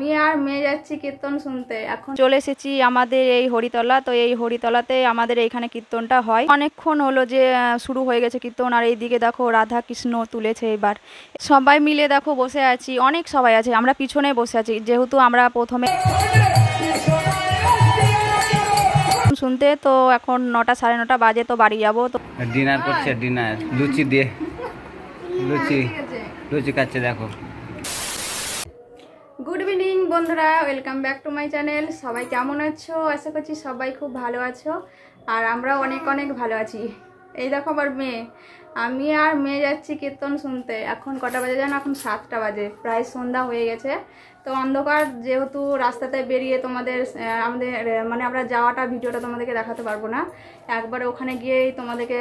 আমি আর মেয়ে যাচ্ছি কীর্তন শুনতে। এখন চলে এসেছি আমাদের এই হরিতলা। তো এই হরিতলাতে আমাদের এইখানে কীর্তনটা হয়। অনেকক্ষণ হলো যে শুরু হয়ে গেছে কীর্তন। আর এইদিকে দেখো রাধা কৃষ্ণ তুলেছে। এবার সবাই মিলে দেখো বসে আছি, অনেক সবাই আছে, আমরা পিছনে বসে আছি যেহেতু আমরা প্রথমে শুনতে। তো এখন 9টা সাড়ে 9টা বাজে, তো বাড়ি যাবো। তো ডিনার করছে, ডিনার লুচি দিয়ে লুচি খাচ্ছে দেখো। গুড ইভিনিং বন্ধুরা, welcome back to my channel. সবাই কেমন আছো? আশা করছি সবাই খুব ভালো আছো, আর আমরা অনেক অনেক ভালো আছি। এই দেখো আমার মেয়ে, আমি আর মেয়ে যাচ্ছি কীর্তন শুনতে। এখন কটা বাজে জানো? এখন 7টা বাজে, প্রায় সন্ধ্যা হয়ে গেছে। তো অন্ধকার যেহেতু রাস্তাতে বেরিয়ে তোমাদের আমাদের মানে আমরা যাওয়াটা ভিডিওটা তোমাদেরকে দেখাতে পারবো না, একবারে ওখানে গিয়েই তোমাদেরকে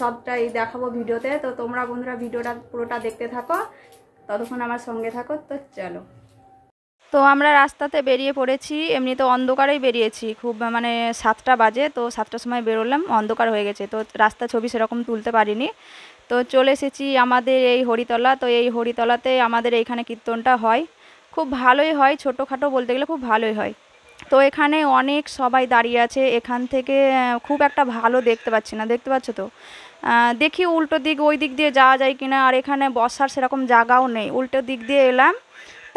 সবটাই দেখাবো ভিডিওতে। তো তোমরা বন্ধুরা ভিডিওটা পুরোটা দেখতে থাকো, ততক্ষণ আমার সঙ্গে থাকো। তো চলো। তো আমরা রাস্তাতে বেরিয়ে পড়েছি, এমনি তো অন্ধকারেই বেরিয়েছি, খুব মানে 7টা বাজে। তো 7টার সময় বেরোলাম, অন্ধকার হয়ে গেছে, তো রাস্তা ছবি সেরকম তুলতে পারিনি। তো চলে এসেছি আমাদের এই হরিতলা। তো এই হরিতলাতে আমাদের এইখানে কীর্তনটা হয়, খুব ভালোই হয়, ছোটোখাটো বলতে গেলে খুব ভালোই হয়। তো এখানে অনেক সবাই দাঁড়িয়ে আছে। এখান থেকে খুব একটা ভালো দেখতে পাচ্ছি না, দেখতে পাচ্ছ তো? দেখি উল্টো দিক, ওই দিক দিয়ে যাওয়া যায় কিনা। আর এখানে বসার সেরকম জায়গাও নেই, উল্টো দিক দিয়ে এলাম।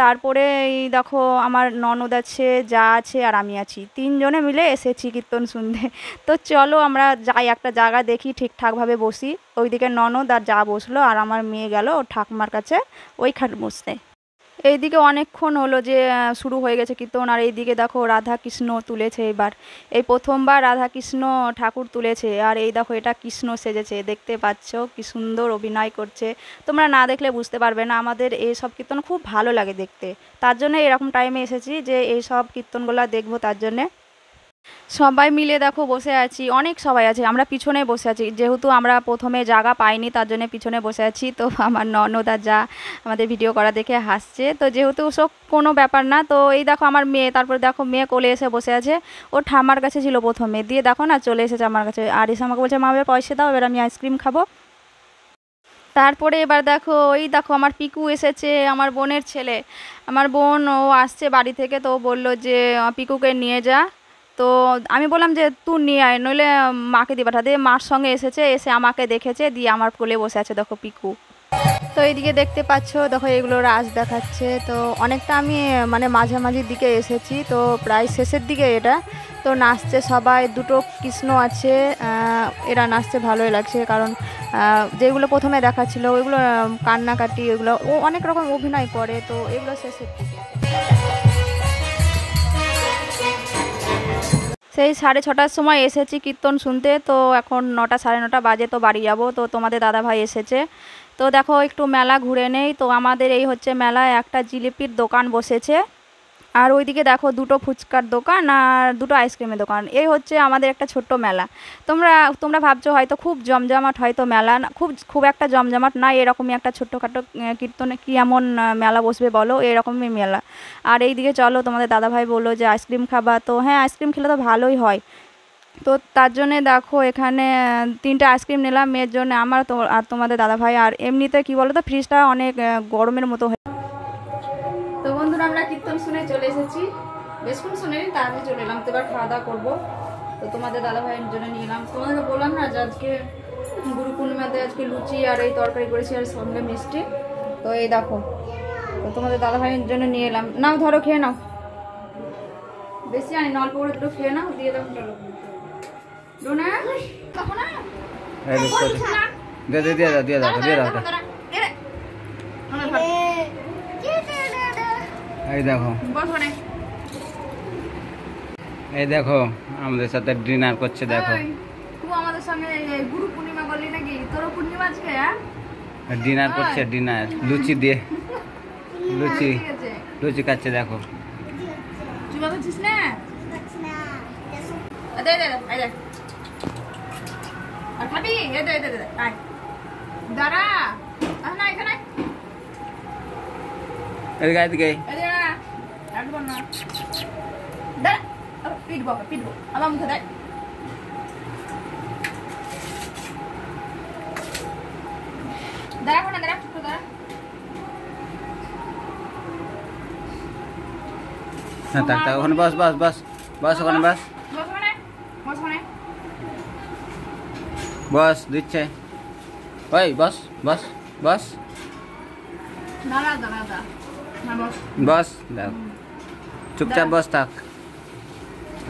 তারপরে এই দেখো আমার ননদ আছে, যা আছে, আর আমি আছি, 3জনে মিলে এসেছি কীর্তন শুনতে। তো চলো আমরা যাই, একটা জায়গা দেখি, ঠিকঠাকভাবে বসি। ওইদিকে ননদ আর যা বসলো, আর আমার মেয়ে গেল ওর ঠাকুমার কাছে ওইখানে বসতে। এইদিকে অনেকক্ষণ হলো যে শুরু হয়ে গেছে কীর্তন। আর এইদিকে দেখো রাধা কৃষ্ণ তুলেছে। এবার এই প্রথমবার রাধা কৃষ্ণ ঠাকুর তুলেছে। আর এই দেখো এটা কৃষ্ণ সেজেছে, দেখতে পাচ্ছ কি সুন্দর অভিনয় করছে। তোমরা না দেখলে বুঝতে পারবে না, আমাদের এই সব কীর্তন খুব ভালো লাগে দেখতে। তার জন্য এরকম টাইমে এসেছি যে এই সব কীর্তনগুলো দেখবো, তার জন্যে সবাই মিলে দেখো বসে আছি, অনেক সবাই আছে, আমরা পিছনে বসে আছি যেহেতু আমরা প্রথমে জায়গা পাইনি, তার জন্য পিছনে বসে আছি। তো আমার ননদ আর যা আমাদের ভিডিও করা দেখে হাসছে। তো যেহেতু সব কোনো ব্যাপার না। তো এই দেখো আমার মেয়ে, তারপরে দেখো মেয়ে কোলে এসে বসে আছে, ওর ঠাম্মার কাছে ছিল প্রথমে, দিয়ে দেখো না চলে এসেছে আমার কাছে। আর এসে আমাকে বলছে মা এবার পয়সা দাও, এবার আমি আইসক্রিম খাবো। তারপরে এবার দেখো এই দেখো আমার পিকু এসেছে, আমার বোনের ছেলে। আমার বোন ও আসছে বাড়ি থেকে, তো বললো যে পিকুকে নিয়ে যা। তো আমি বললাম যে তুই নিয়ে আয়, নইলে মাকে দিয়ে পাঠা দে। মার সঙ্গে এসেছে, এসে আমাকে দেখেছে, দিয়ে আমার কোলে বসে আছে দেখো পিকু। তো এইদিকে দেখতে পাচ্ছ দেখো এগুলো রাস দেখাচ্ছে। তো অনেকটা আমি মানে মাঝামাঝির দিকে এসেছি, তো প্রায় শেষের দিকে এটা। তো নাচছে সবাই, দুটো কৃষ্ণ আছে, এরা নাচছে, ভালোই লাগছে। কারণ যেগুলো প্রথমে দেখাচ্ছিল ওইগুলো কান্নাকাটি, ওইগুলো ও অনেক রকম অভিনয় করে, তো এগুলো শেষের দিকে। সেই 6:30টার সময় এসেছি কীর্তন শুনতে। তো এখন 9টা সাড়ে 9টা বাজে, তো বাড়ি যাব। তো তোমাদের দাদাভাই এসেছে। তো দেখো একটু মেলা ঘুরে নেই। তো আমাদের এই হচ্ছে মেলায় একটা জিলিপির দোকান বসেছে, আর ওইদিকে দেখো দুটো ফুচকার দোকান আর দুটো আইসক্রিমের দোকান। এই হচ্ছে আমাদের একটা ছোট্ট মেলা। তোমরা ভাবছো হয়তো খুব জমজমাট, হয়তো মেলা না, খুব একটা জমজমাট না, এরকমই একটা ছোট্টখাটো কীর্তনে কি এমন মেলা বসবে বলো, এরকমই মেলা। আর এইদিকে চলো, তোমাদের দাদাভাই বললো যে আইসক্রিম খাবা। তো হ্যাঁ, আইসক্রিম খেলে তো ভালোই হয়। তো তার জন্যে দেখো এখানে 3টে আইসক্রিম নিলাম মেয়ের জন্য, আমার তো আর তোমাদের দাদাভাই। আর এমনিতে কি বলো তো, ফ্রিজটা অনেক গরমের মতো। তো বন্ধুরা আমরা কীর্তন শুনে চলে এসেছি, বেশক্ষণ শুনে নিন, তারপরে চলে এলাম। তো এবার খাওয়া দাওয়া করবো। তো তোমাদের দাদাভাইয়ের জন্য নিয়ে এলাম। তোমাদেরকে বললাম না যে আজকে গুরু পূর্ণিমাতে আজকে লুচি আর এই তরকারি করেছি, আর সঙ্গে মিষ্টি। তো এই দেখো, তো তোমাদের দাদাভাইয়ের জন্য নিয়ে এলাম। নাও ধরো, খেয়ে নাও, বেশি আনি না, অল্প করে একটু খেয়ে নাও, দিয়ে দাও। চলো রোনা, দেখো না দিয়ে দাও। এই দেখো, এই দেখো আমাদের সাথে ডিনার করছে দেখো। তুই আমাদের সঙ্গে গুরু পূর্ণিমা করলি নাকি? তোর পূর্ণিমা আজকে? ডিনার করছে, ডিনার লুচি দিয়ে লুচি খাচ্ছে দেখো। তুই বাজাচ্ছিস না? আর খাবি? দাঁড়া না, এখানে এদিকে একবার না, পিটবো আমার মুখে দেয়। দাঁড়া না, দাঁড়া, দাঁড়া। হ্যাঁ থাক থাক ওখানে বস বস বস বস ওখানে বস বস মানে বস মানে বস দিচ্ছে ওই বস বস বস দাঁড়া দাঁড়া দাঁড়া না বস বস দেখ চুপচাপ বস থাক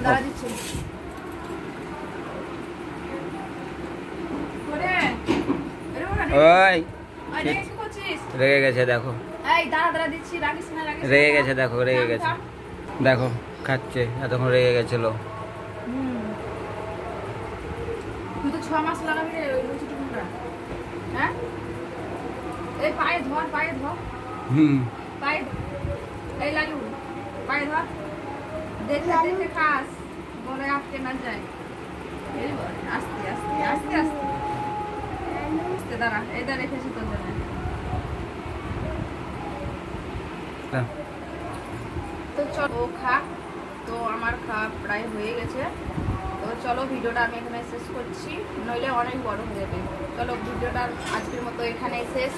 দাঁড়া দিচ্ছি ওরে এরে ওরে ওই আরে কি করছিস রেগে গেছে দেখো এই দাঁড়া দাঁড়া দিচ্ছি রাখিস না রেগে গেছে দেখো রেগে গেছে দেখো খাচ্ছে এতক্ষণ রেগে গেছিল তুই তো 6 মাস লাগাবি রে ওই লুচি টুকুটা হ্যাঁ এই পায়ে ধর হুম পায়ে এই লাগু পায়ে ধর দেখতে দেখতে খাস বলে আটকে না যায় এই বলে আস্তে আস্তে আস্তে আস্তে আস্তে দাঁড়া এটা রেখেছি তোর জন্য তো চলো খা তো আমার খাওয়া প্রায় হয়ে গেছে তো চলো ভিডিওটা আমি এখানে শেষ করছি নইলে অনেক বড় হয়ে যাবে চলো ভিডিওটা আজকের মতো এখানেই শেষ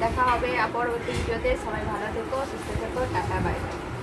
দেখা হবে পরবর্তী ভিডিওতে সবাই ভালো থেকো সুস্থ থেকো টাটা বাই বাই